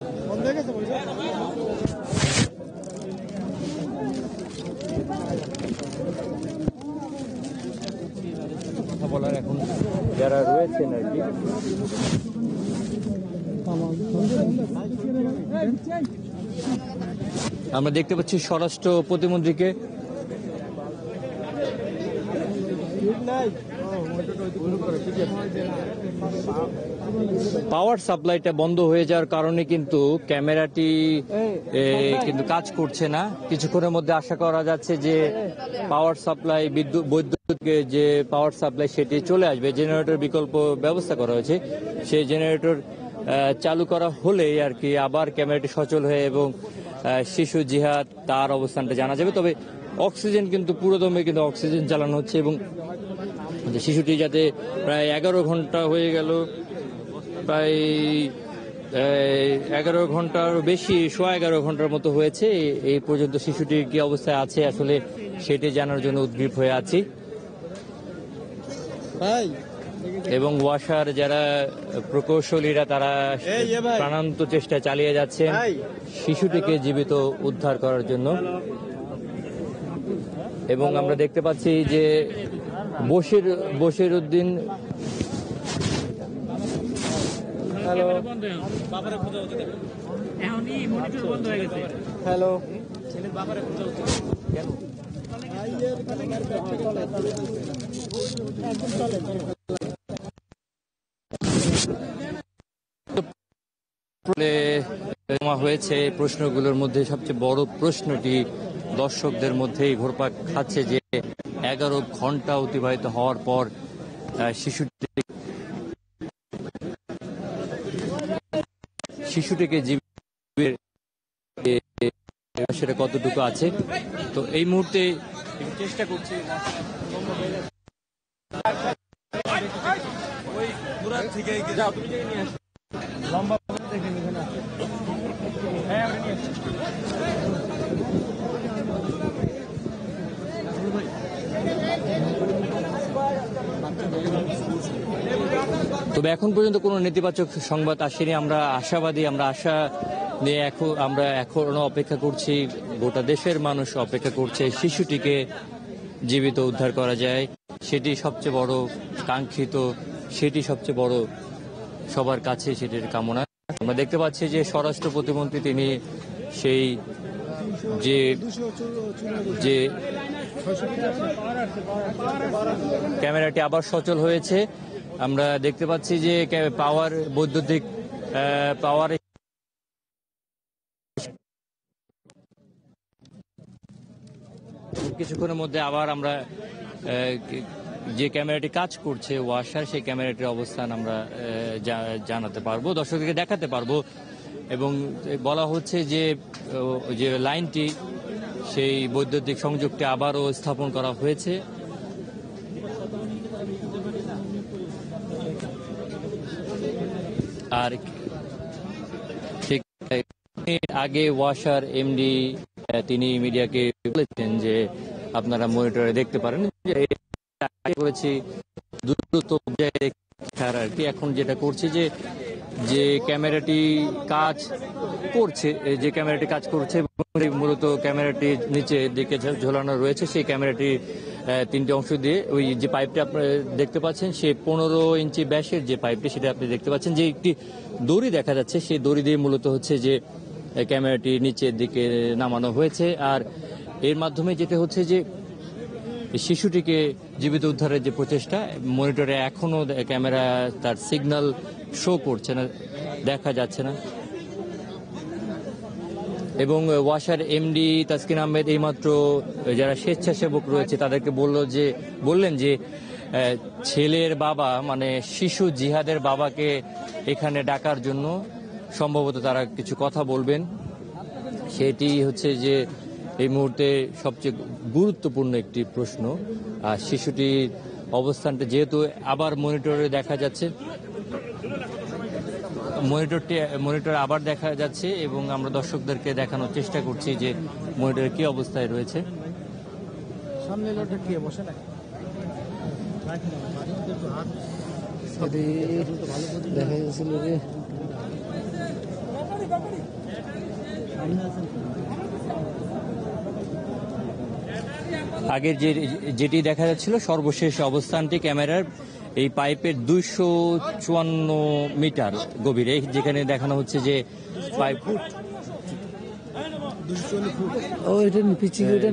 কথা বলার এখন যারা রয়েছেন আর কি, আমরা দেখতে পাচ্ছি স্বরাষ্ট্র প্রতিমন্ত্রীকে। পাওয়ার সাপ্লাইটা বন্ধ হয়ে যাওয়ার কারণে কিন্তু ক্যামেরাটি কিন্তু কাজ করছে না। কিছুক্ষণের মধ্যে আশা করা যাচ্ছে যে পাওয়ার সাপ্লাই, বৈদ্যুতিক যে পাওয়ার সাপ্লাই সেটি চলে আসবে। জেনারেটর বিকল্প ব্যবস্থা করা হয়েছে, সেই জেনারেটর চালু করা হলেই আর কি আবার ক্যামেরাটি সচল হয়ে এবং শিশু জিহাদ তার অবস্থানটা জানা যাবে। তবে অক্সিজেন কিন্তু পুরোদমে কিন্তু অক্সিজেন চালানো হচ্ছে এবং শিশুটি যাতে প্রায় 11 ঘন্টা হয়ে গেল, প্রায় 11 ঘন্টার বেশি, 11.25 ঘন্টার মতো হয়েছে এই পর্যন্ত শিশুটির কি অবস্থায় আছে আসলে সেটি জানার জন্য উদ্গ্রীব হয়ে আছি। এবং ওয়াসার যারা প্রকৌশলীরা তারা প্রাণান্ত চেষ্টা চালিয়ে যাচ্ছেন শিশুটিকে জীবিত উদ্ধার করার জন্য। এবং আমরা দেখতে পাচ্ছি যে বশির উদ্দিন হ্যালো হয়েছে। প্রশ্নগুলোর মধ্যে সবচেয়ে বড় প্রশ্নটি দর্শকদের মধ্যেই ঘুরপাক খাচ্ছে যে 11 ঘন্টা অতিবাহিত হওয়ার পর শিশুটিকে সেটা কতটুকু আছে। তো এই মুহূর্তে চেষ্টা করছি তবে এখন পর্যন্ত কোনো নেতিবাচক সংবাদ আসেনি। আমরা আশাবাদী, আমরা আশা নিয়ে আমরা এখনো অপেক্ষা করছি। গোটা দেশের মানুষ অপেক্ষা করছে শিশুটিকে জীবিত উদ্ধার করা যায়, সেটি সবচেয়ে বড় কাঙ্ক্ষিত, সেটি সবচেয়ে বড় সবার কাছে সেটির কামনা। আমরা দেখতে পাচ্ছি যে স্বরাষ্ট্র প্রতিমন্ত্রী তিনি সেই যে ক্যামেরাটি আবার সচল হয়েছে। আমরা দেখতে পাচ্ছি যে বৈদ্যুতিক পাওয়ার কিছুক্ষণের মধ্যে আবার আমরা যে ক্যামেরাটি কাজ করছে ওয়াসার, সেই ক্যামেরাটির অবস্থান আমরা জানাতে পারবো, দর্শকদেরকে দেখাতে পারবো। এবং বলা হচ্ছে যে লাইনটি, সেই বৈদ্যুতিক সংযোগটি আবারও স্থাপন করা হয়েছে। আর আগে ওয়াসার এমডি তিনি মিডিয়াকে বলেছেন যে আপনারা মনিটরে দেখতে পারেন করেছি দ্রুত আর কি। এখন যেটা করছে যে ক্যামেরাটি কাজ করছে মূলত ক্যামেরাটি নিচে দিকে ঝোলানো রয়েছে। সেই ক্যামেরাটি 3টে অংশ দিয়ে ওই যে পাইপটা আপনারা দেখতে পাচ্ছেন, সে 15 ইঞ্চি ব্যাসের যে পাইপটি সেটা আপনি দেখতে পাচ্ছেন, যে একটি দড়ি দেখা যাচ্ছে, সেই দড়ি দিয়ে মূলত হচ্ছে যে ক্যামেরাটি নিচের দিকে নামানো হয়েছে। আর এর মাধ্যমে যেটা হচ্ছে যে শিশুটিকে জীবিত উদ্ধারের যে প্রচেষ্টা, মনিটরে এখনো ক্যামেরা তার সিগন্যাল শো করছে না, দেখা যাচ্ছে না। এবং ওয়াসার এমডি তাসকিন আহমেদ এইমাত্র যারা স্বেচ্ছাসেবক রয়েছে তাদেরকে বললেন যে ছেলের বাবা মানে শিশু জিহাদের বাবাকে এখানে ডাকার জন্য সম্ভবত তারা কিছু কথা বলবেন। সেটি হচ্ছে যে এই মুহূর্তে সবচেয়ে গুরুত্বপূর্ণ একটি প্রশ্ন। আর শিশুটির অবস্থানটা যেহেতু আবার মনিটরে দেখা যাচ্ছে, মনিটর আবার দেখা যাচ্ছে এবং আমরা দর্শকদেরকে দেখানোর চেষ্টা করছি যে মনিটরে কি অবস্থায় রয়েছে। সামনে লোকটা কি বসে না দেখা যাচ্ছিল যে আগের যেটি দেখা যাচ্ছিল সর্বশেষ অবস্থানটি ক্যামেরার এই পাইপের 254 মিটার গভীরে, যেখানে দেখানো হচ্ছে যে পাইপ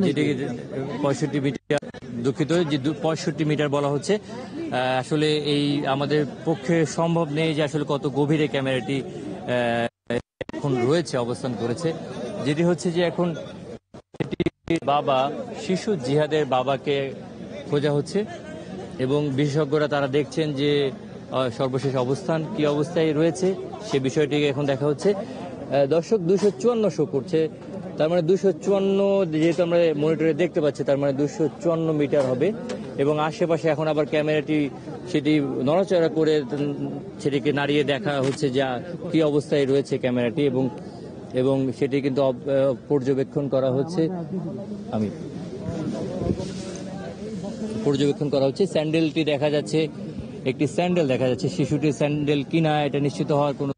যেটি 65 মিটার, দুঃখিত, যে 65 মিটার বলা হচ্ছে। আসলে এই আমাদের পক্ষে সম্ভব নেই যে আসলে কত গভীরে ক্যামেরাটি এখন রয়েছে, অবস্থান করেছে। যেটি হচ্ছে যে এখন বাবা, শিশু জিহাদের বাবাকে খোঁজা হচ্ছে এবং বিশেষজ্ঞরা তারা দেখছেন যে সর্বশেষ অবস্থান কি অবস্থায় রয়েছে সে বিষয়টিকে এখন দেখা হচ্ছে। দর্শক 254 শো করছে, তার মানে 254, যেহেতু আমরা মনিটরে দেখতে পাচ্ছি, তার মানে 254 মিটার হবে। এবং আশেপাশে এখন আবার ক্যামেরাটি সেটি নড়াচড়া করে সেটিকে নাড়িয়ে দেখা হচ্ছে যে কি অবস্থায় রয়েছে ক্যামেরাটি, এবং সেটি কিন্তু পর্যবেক্ষণ করা হচ্ছে। পর্যবেক্ষণ করা হচ্ছে। স্যান্ডেলটি দেখা যাচ্ছে, একটি স্যান্ডেল দেখা যাচ্ছে। শিশুটির স্যান্ডেল কিনা এটা নিশ্চিত হওয়ার কোনো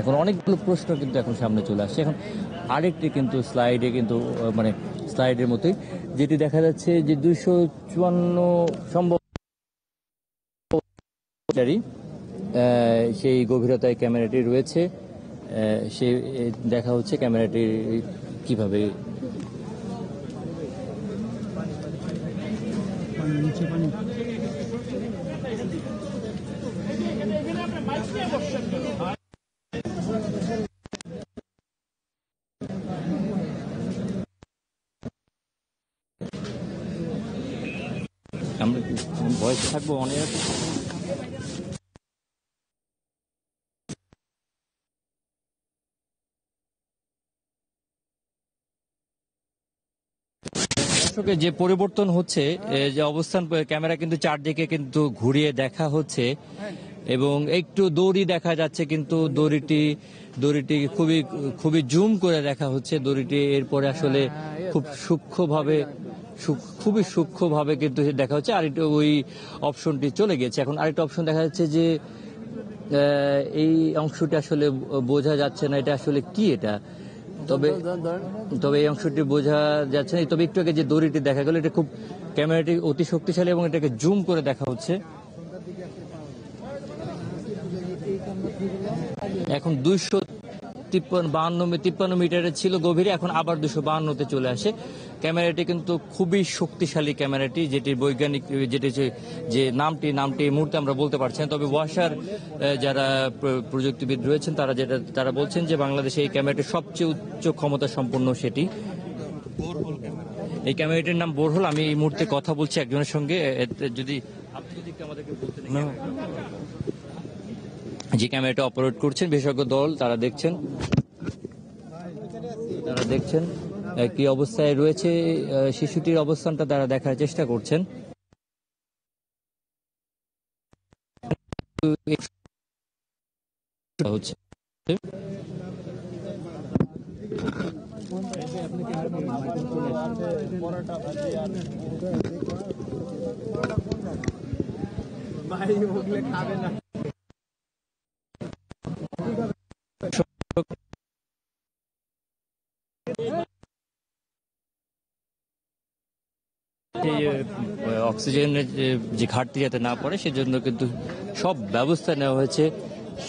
এখন অনেকগুলো প্রশ্ন কিন্তু এখন সামনে চলে আসছে। এখন আরেকটি কিন্তু স্লাইডে কিন্তু মানে স্লাইডের মতোই যেটি দেখা যাচ্ছে যে 254 সম্ভব সেই গভীরতায় ক্যামেরাটি রয়েছে। সে দেখা হচ্ছে ক্যামেরাটি কিভাবে আমরা ভয়েস থাকবো অনেক। যে পরিবর্তন হচ্ছে, যে অবস্থান ক্যামেরা কিন্তু চারদিকে কিন্তু ঘুরিয়ে দেখা হচ্ছে এবং একটু দড়ি দেখা যাচ্ছে, কিন্তু দড়িটি খুবই খুবই জুম করে দেখা হচ্ছে দড়িটি। এরপরে আসলে খুবই সূক্ষ্মভাবে কিন্তু দেখা হচ্ছে। আরেকটু ওই অপশনটি চলে গেছে। এখন আরেকটা অপশন দেখা যাচ্ছে যে এই অংশটি আসলে বোঝা যাচ্ছে না, এটা আসলে কি এটা। তবে এই অংশটি বোঝা যাচ্ছে না। তবে একটু আগে যে দড়িটি দেখা গেল, এটা খুব ক্যামেরাটি অতি শক্তিশালী এবং এটাকে জুম করে দেখা হচ্ছে। এখন 253 মিটারে ছিল গভীরে, এখন আবার 252-তে চলে আসে। ক্যামেরাটি কিন্তু খুবই শক্তিশালী ক্যামেরাটি, যেটির বৈজ্ঞানিক যে নামটি এই মুহূর্তে আমরা বলতে পারছি না। তবে ওয়াসার যারা প্রযুক্তিবিদ রয়েছেন তারা বলছেন যে বাংলাদেশে এই ক্যামেরাটি সবচেয়ে উচ্চ ক্ষমতা সম্পন্ন সেটি। এই ক্যামেরাটির নাম বোরহোল। আমি এই মুহূর্তে কথা বলছি একজনের সঙ্গে, যদি আপনি যদি আমাদেরকে বলতে যে ক্যামেরাটা অপারেট করছেন বিশেষজ্ঞ দল, তারা দেখছেন কি অবস্থায় রয়েছে শিশুটির অবস্থানটা তারা দেখার চেষ্টা করছেন। হচ্ছে অক্সিজেনের যে ঘাটতি যাতে না পড়ে সেজন্য কিন্তু সব ব্যবস্থা নেওয়া হয়েছে।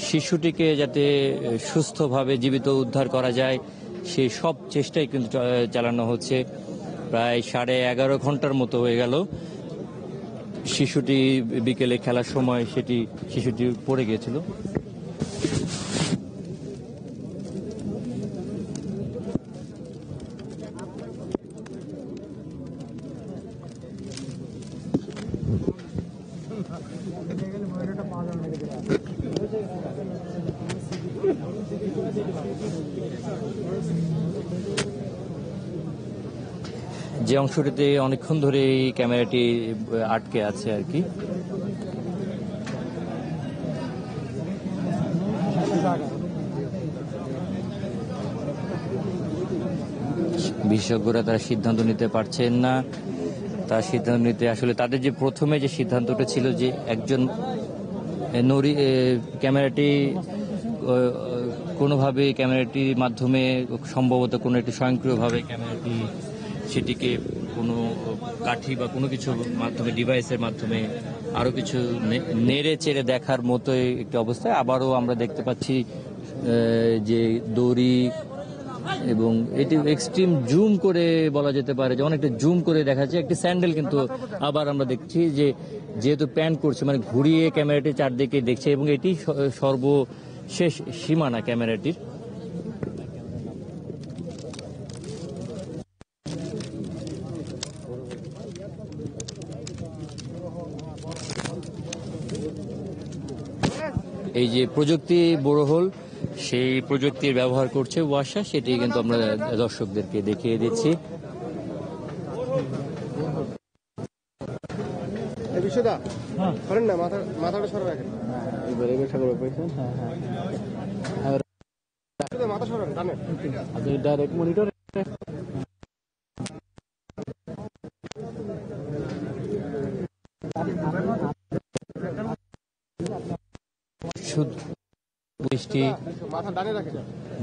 শিশুটিকে যাতে সুস্থভাবে জীবিত উদ্ধার করা যায় সেই সব চেষ্টাই কিন্তু চালানো হচ্ছে। প্রায় 11.5 ঘন্টার মতো হয়ে গেল। শিশুটি বিকেলে খেলার সময় শিশুটি পড়ে গিয়েছিল। যে অংশটিতে অনেকক্ষণ ধরে এই ক্যামেরাটি আটকে আছে আর কি। বিশেষজ্ঞরা তারা সিদ্ধান্ত নিতে পারছেন না। তার সিদ্ধান্ত নিতে আসলে তাদের যে প্রথমে যে সিদ্ধান্তটা ছিল যে একজন ক্যামেরাটি কোনোভাবে ক্যামেরাটির মাধ্যমে সম্ভবত কোনো একটি স্বয়ংক্রিয়ভাবে ক্যামেরাটি সেটিকে কোনো কাঠি বা কোনো কিছুর মাধ্যমে ডিভাইসের মাধ্যমে আরও কিছু নেড়ে চেড়ে দেখার মতোই একটি অবস্থায় আবারও আমরা দেখতে পাচ্ছি যে দড়ি এবং এটি এক্সট্রিম জুম করে বলা যেতে পারে যে অনেকটা জুম করে দেখা যাচ্ছে একটি স্যান্ডেল, কিন্তু আবার আমরা দেখছি যে যেহেতু প্যান করছে মানে ঘুরিয়ে ক্যামেরাটি চারদিকে দেখছে এবং এটি সর্বশেষ সীমানা ক্যামেরাটির। এই যে প্রযুক্তি বড়হল সেই প্রযুক্তির ব্যবহার করছে ওয়াসা, সেটি কিন্তু আমরা দর্শকদেরকে দেখিয়ে দিচ্ছি।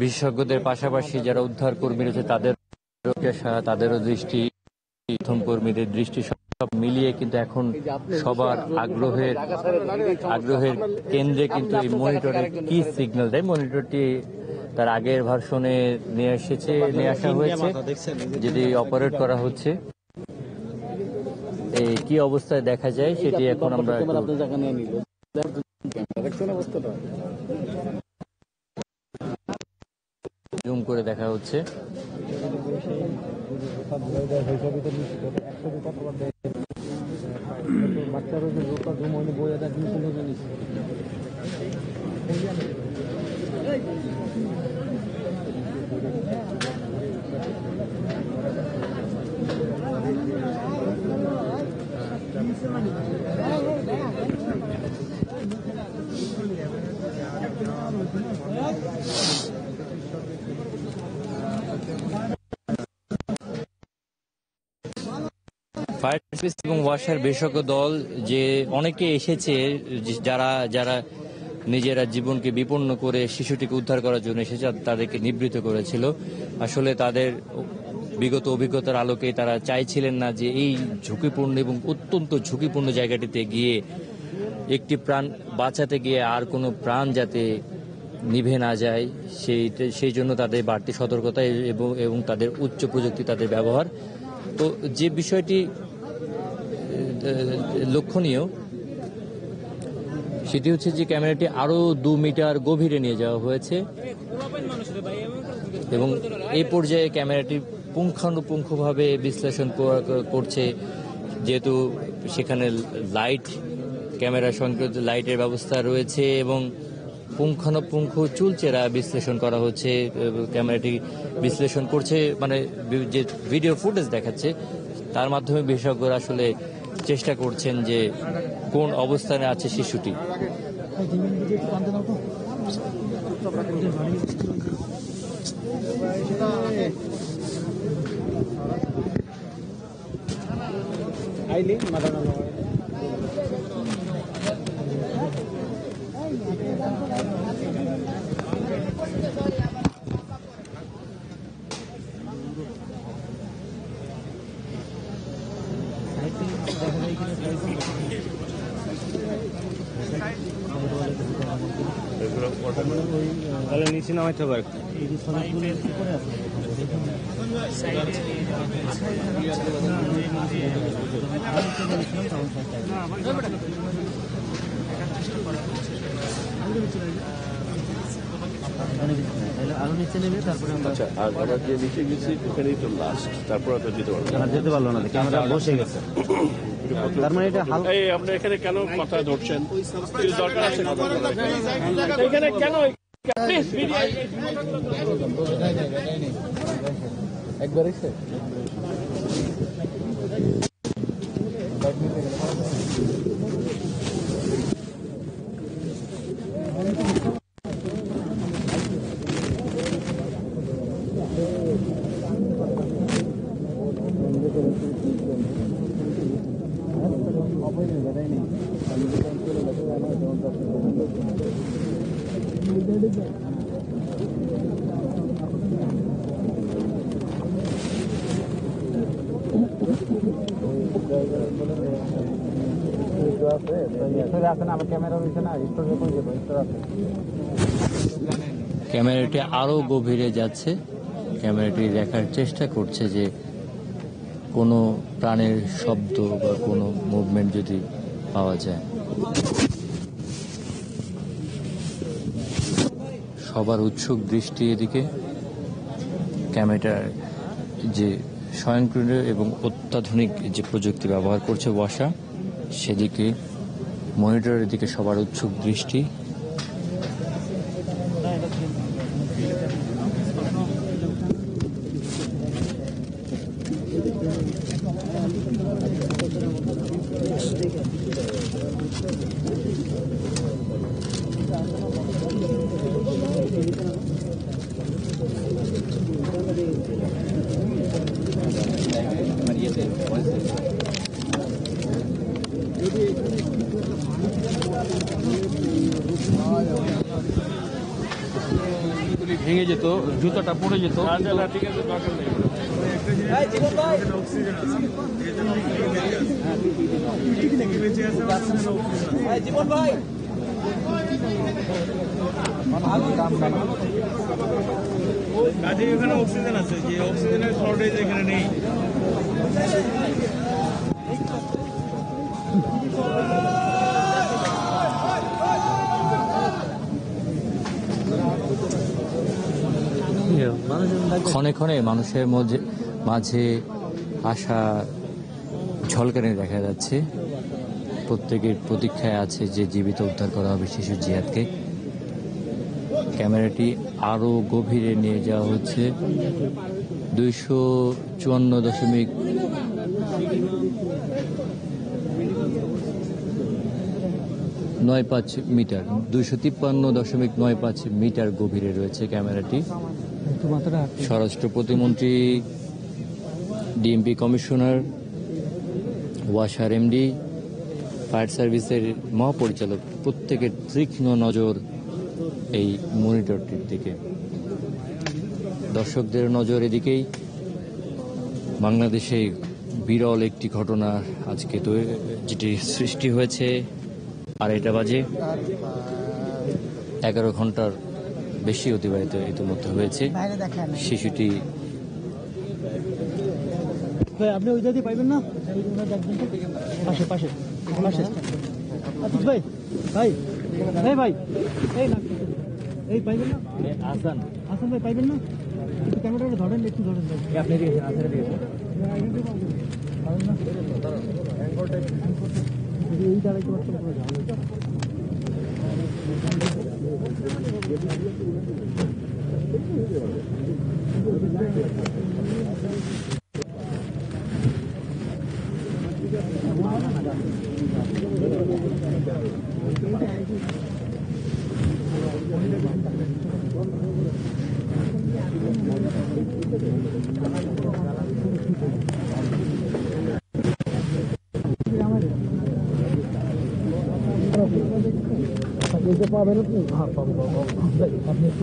বিশেষজ্ঞদের পাশাপাশি যারা উদ্ধার কর্মী রয়েছে তাদেরও দৃষ্টি, প্রথম কর্মীদের দৃষ্টি সব মিলিয়ে কিন্তু এখন সবার আগ্রহের কেন্দ্রে কিন্তু এই মনিটরের কি সিগন্যাল দেয়। মনিটরটি তার আগের ভার্সনে নিয়ে আসা হয়েছে, যেটি অপারেট করা হচ্ছে। এই কি অবস্থায় দেখা যায় সেটি এখন আমরা জুম করে দেখা হচ্ছে। ফায়ার সার্ভিস এবং ওয়াসার বিশেষজ্ঞ দল যে অনেকে এসেছে, যারা নিজেরা জীবনকে বিপন্ন করে শিশুটিকে উদ্ধার করার জন্য এসেছে, তাদেরকে নিবৃত্ত করেছিল। আসলে তাদের বিগত অভিজ্ঞতার আলোকে তারা চাইছিলেন না যে এই ঝুঁকিপূর্ণ এবং অত্যন্ত ঝুঁকিপূর্ণ জায়গাটিতে গিয়ে একটি প্রাণ বাঁচাতে গিয়ে আর কোনো প্রাণ যাতে নিভে না যায়, সেই জন্য তাদের বাড়তি সতর্কতা এবং তাদের উচ্চ প্রযুক্তি তাদের ব্যবহার। তো যে বিষয়টি লক্ষণীয় সেটি হচ্ছে যে ক্যামেরাটি আরও 2 মিটার গভীরে নিয়ে যাওয়া হয়েছে এবং এই পর্যায়ে ক্যামেরাটি পুঙ্খানুপুঙ্খভাবে বিশ্লেষণ করছে, যেহেতু সেখানে ক্যামেরা সংক্রান্ত লাইটের ব্যবস্থা রয়েছে এবং পুঙ্খানুপুঙ্খ চুলচেরা বিশ্লেষণ করা হচ্ছে। ক্যামেরাটি বিশ্লেষণ করছে, মানে যে ভিডিও ফুটেজ দেখাচ্ছে তার মাধ্যমে বিশেষজ্ঞরা আসলে চেষ্টা করছেন যে কোন অবস্থানে আছে শিশুটি। তাহলে নিচে নামাইতে পারে। আরো নিচে নেবে, তারপরে আচ্ছা, আর আমরা যে নিচে গেছি ওখানেই তো লাস্ট, তারপর আর যেতে পারলো না, ক্যামেরা বসে গেছে। তার মানে এটা হালকা। এই আপনি এখানে কেন কথা ধরছেন? দরকার আছে এখানে কেন? একবার এসে ক্যামেরাটি আরো গভীরে যাচ্ছে, ক্যামেরাটি দেখার চেষ্টা করছে যে কোনো প্রাণের শব্দ বা কোনো মুভমেন্ট যদি পাওয়া যায়। সবার উৎসুক দৃষ্টি এদিকে। ক্যামেরার যে স্বয়ংক্রিয় এবং অত্যাধুনিক যে প্রযুক্তি ব্যবহার করছে ওয়াসা, সেদিকে মনিটরের দিকে সবার উৎসুক দৃষ্টি। ভেঙে যেত, জুতাটা পড়ে যেত। ঠিক আছে, দরকার নেই। কাজে এখানে অক্সিজেন আছে, যে অক্সিজেনের শর্টেজ এখানে নেই। ক্ষণে ক্ষণে মানুষের মাঝে আশা ঝলকানি দেখা যাচ্ছে। প্রত্যেকের প্রতীক্ষায় আছে যে জীবিত উদ্ধার করা হবে শিশু জিহাদকে। ক্যামেরাটি আরো গভীরে নিয়ে যাওয়া হচ্ছে। 254.95 মিটার, 253.95 মিটার গভীরে রয়েছে ক্যামেরাটি। স্বরাষ্ট্র প্রতিমন্ত্রী, ডিএমপি কমিশনার, ওয়াসার এমডি, ফায়ার সার্ভিসের মহাপরিচালক প্রত্যেকের তীক্ষ্ণ নজর এই মনিটরটির দিকে। দর্শকদের নজর এদিকেই। বাংলাদেশে বিরল একটি ঘটনা আজকে তো যেটি সৃষ্টি হয়েছে। 2:30 বাজে, 11 ঘন্টার বেশি অতিবাহিত ইতিমধ্যে হয়েছে। শিশুটি আপনি ওই জায়গায় পাইবেন না, পাশে পাশে পাশে ভাই ভাই ভাই ভাই এই না এই পাইবেন না, আসান আসান ভাই পাইবেন না, একটু ক্যামেরাটা ধরেন, একটু ধরেন ভাই। আপনি দিয়েছেন, আসলে দিয়েছেন এই দাঁড়াইতে পারছেন পুরো ঝামেলা।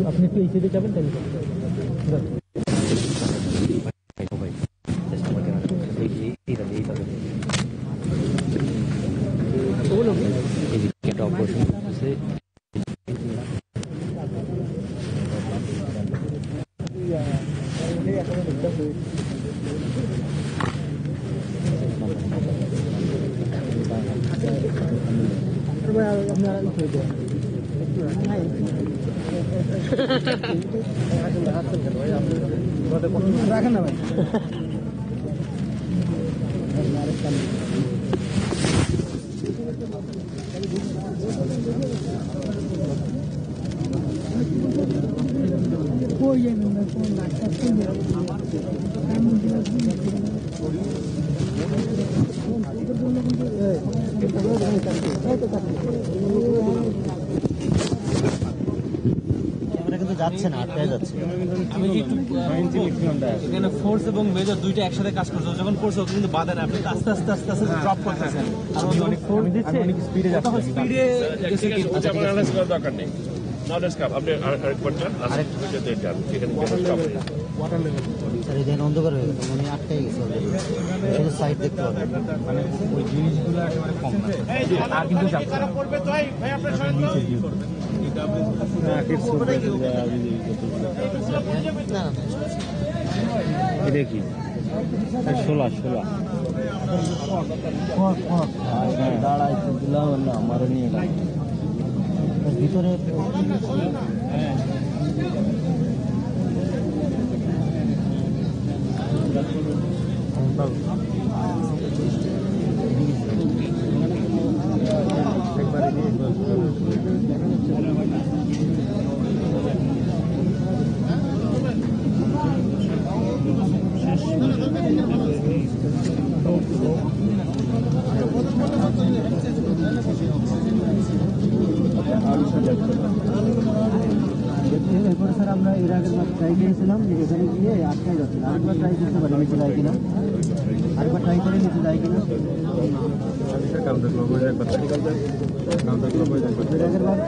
আপনি একটু এই সাইডে যাবেন, তাই অপারেশন করতেছে। রাখেন না ভাই। যাচ্ছে না, আটকে যাচ্ছে। আমি কি একটু এখানে ফোর্স এবং মেজর দুইটা একসাথে কাজ করছো, যখন করছো কিন্তু বাধা না, আপনি আস্তে আস্তে আস্তে আস্তে ড্রপ করতেছেন। আর অনেক ফোর্স দিচ্ছে, অনেক স্পিডে যাচ্ছে, স্পিডে দরকার নেই। আপনি আরেকবার যান, যেতে যান, এখানে stop হয়ে যাবে। স্যার এই দেখেন অন্ধকার হয়ে গেছে, মানে আটকাই গেছে অলরেডি। শুধু সাইড দেখতে পাবেন। মানে ওই জিনিসগুলো একেবারে কম না আর কিন্তু যাচ্ছে না। নিচে view করবেন। এটা কি 16 দাঁড়াইতে দিলাম না আমার নিয়ে গেল ভিতরে এরপরে স্যার আমরা এর আগের বার ট্রাই করেছিলাম যে এখানে গিয়ে আটকাই যাচ্ছিল। আরেকবার ট্রাই করতে পারি নিচে যায় কিনা, আরেকবার ট্রাই করে নিচে যায় কিনা। এর আগের বার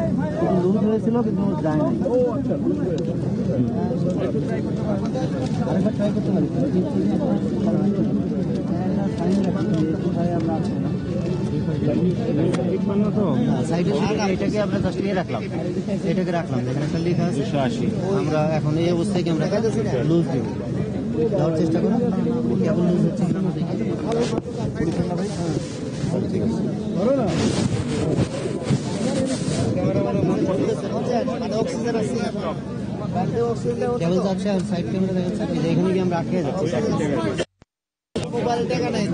একটু লুজ হয়েছিল কিন্তু যায় নাই। আরেকবার ট্রাই করতে পারি। আমরা আসছি না সাইডে এটাকে আমরা জাস্ট নিয়ে রাখলাম, এটাকে রাখলাম যেখানে একটা লেখা আছে 280। আমরা এখন এই অবস্থায় কি আমরা লুজ দিব, দেওয়ার চেষ্টা করি কেবল লুজ হচ্ছে কিনা আমরা দেখি। কেবল যাচ্ছে আর সাইড ক্যামেরা দেখা যাচ্ছে এখানে গিয়ে আমরা আটকে যাচ্ছি। মোবাইল টাকা নাই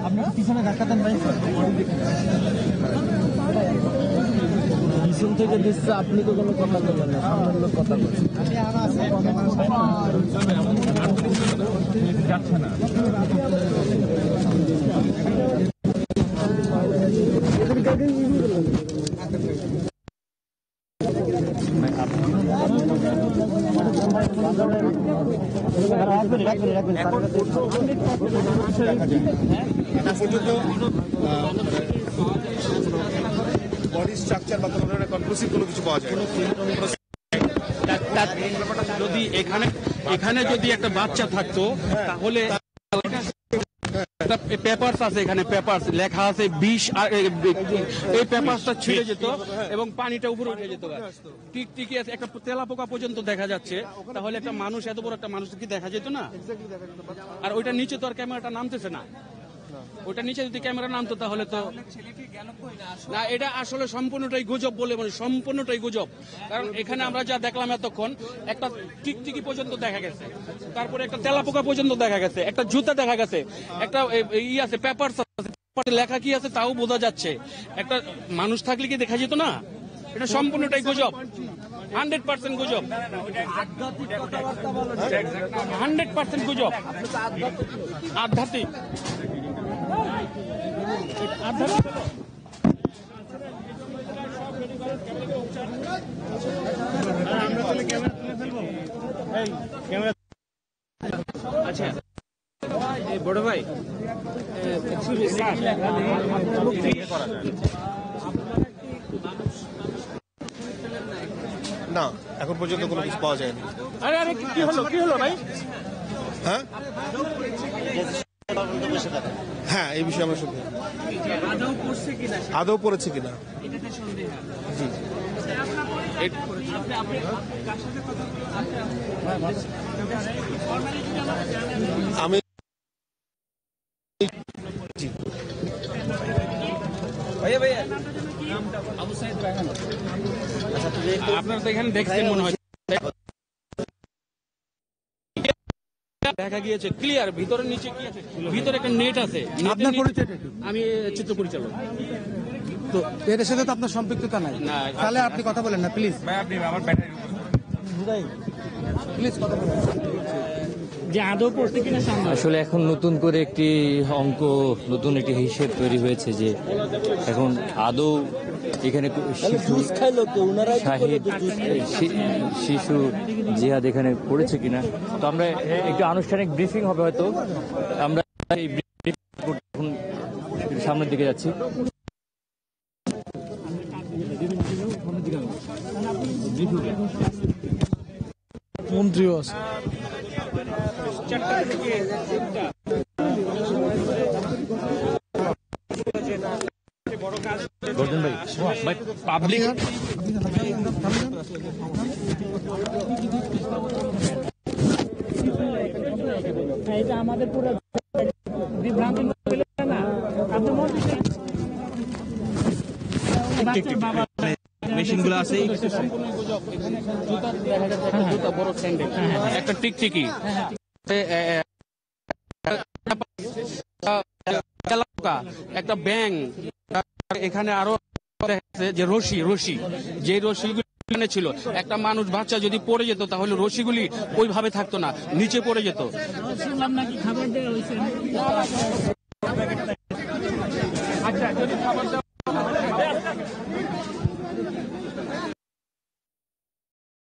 আপনি পিছনে ধাক্কা দেন ভাই। পিছন থেকে দিচ্ছে আপনি তো কোনো কথা বলবেন না, সামনের লোক কথা বলছে। যাচ্ছে না বডি স্ট্রাকচার বা কোনো ধরনের কনক্লুসিভ কোনো কিছু পাওয়া যায় না। যদি এখানে যদি একটা বাচ্চা থাকতো তাহলে পেপারস আছে, এখানে পেপারস লেখা আছে 20 এই পেপারসটা ছিঁড়ে যেত এবং পানিটা উপরে উঠে যেত। টিকটিকি আছে, একটা তেলাপোকা পর্যন্ত দেখা যাচ্ছে, তাহলে একটা মানুষ, এত বড় একটা মানুষ কি দেখা যেত না? আর ওইটা নিচে তো আর ক্যামেরাটা নামতেছে না, ওইটা নিচে যদি ক্যামেরা নামতো তাহলে তো না। এটা আসলে সম্পূর্ণটাই গুজব বলে মনে, সম্পূর্ণটাই গুজব। কারণ এখানে আমরা যা দেখলাম এতক্ষণ, একটা টিকটিকি পর্যন্ত দেখা গেছে, তারপরে একটা তেলাপোকা পর্যন্ত দেখা গেছে, একটা জুতা দেখা গেছে, একটা আছে পেপার লেখা কি আছে তাও বোঝা যাচ্ছে। একটা মানুষ থাকলে কি দেখা যেত না? এটা সম্পূর্ণটাই গুজব, 100% গুজব, 100% গুজব, আধ্যাত্মিক। আচ্ছা বড় ভাই না, এখন পর্যন্ত কোনো কিছু পাওয়া যায়নি। আরে আরে কি হলো ভাই? হ্যাঁ হ্যাঁ, এই বিষয়ে আমরা শুনতে আদৌ পড়েছে কিনা জি। আমি আপনারা তো এখানে দেখছেন মনে হয়, দেখা গিয়েছে ক্লিয়ার ভিতরে নিচে কি আছে, ভিতরে একটা নেট আছে। আপনার পরিচয়টা কি? আমি চিত্র পরিচালক। তো এর সাথে তো আপনার সম্পৃক্ততা নাই, না। তাহলে আপনি কথা বলেন না প্লিজ। প্লিজ কথা বলেন। যে আদৌ পড়ছে কিনা সামনে আসলে এখন নতুন করে একটি অঙ্ক, নতুন একটি হিসেব তৈরি হয়েছে যে এখন আদৌ এখানে শাহিদ শিশু জিহাদ এখানে পড়েছে কিনা। তো আমরা একটু আনুষ্ঠানিক ব্রিফিং হবে হয়তো, আমরা এই ব্রিফিং এখন সামনের দিকে যাচ্ছি। মন্ত্রীও আছে। পাবলিক এটা আমাদের পুরো বিভ্রান্তি না। আপনি মেশিন গুলো আছে, জুতা বড় স্যান্ডেল, একটা টিকটিকি, একটা ব্যাং, এখানে আরো যে রশি যে রশিগুলি এখানে ছিল, একটা মানুষ বাচ্চা যদি পড়ে যেত তাহলে রশিগুলি ওইভাবে থাকতো না, নিচে পড়ে যেত। শুনলাম নাকি খাবার দেওয়া হয়েছে। আচ্ছা, যদি খাবার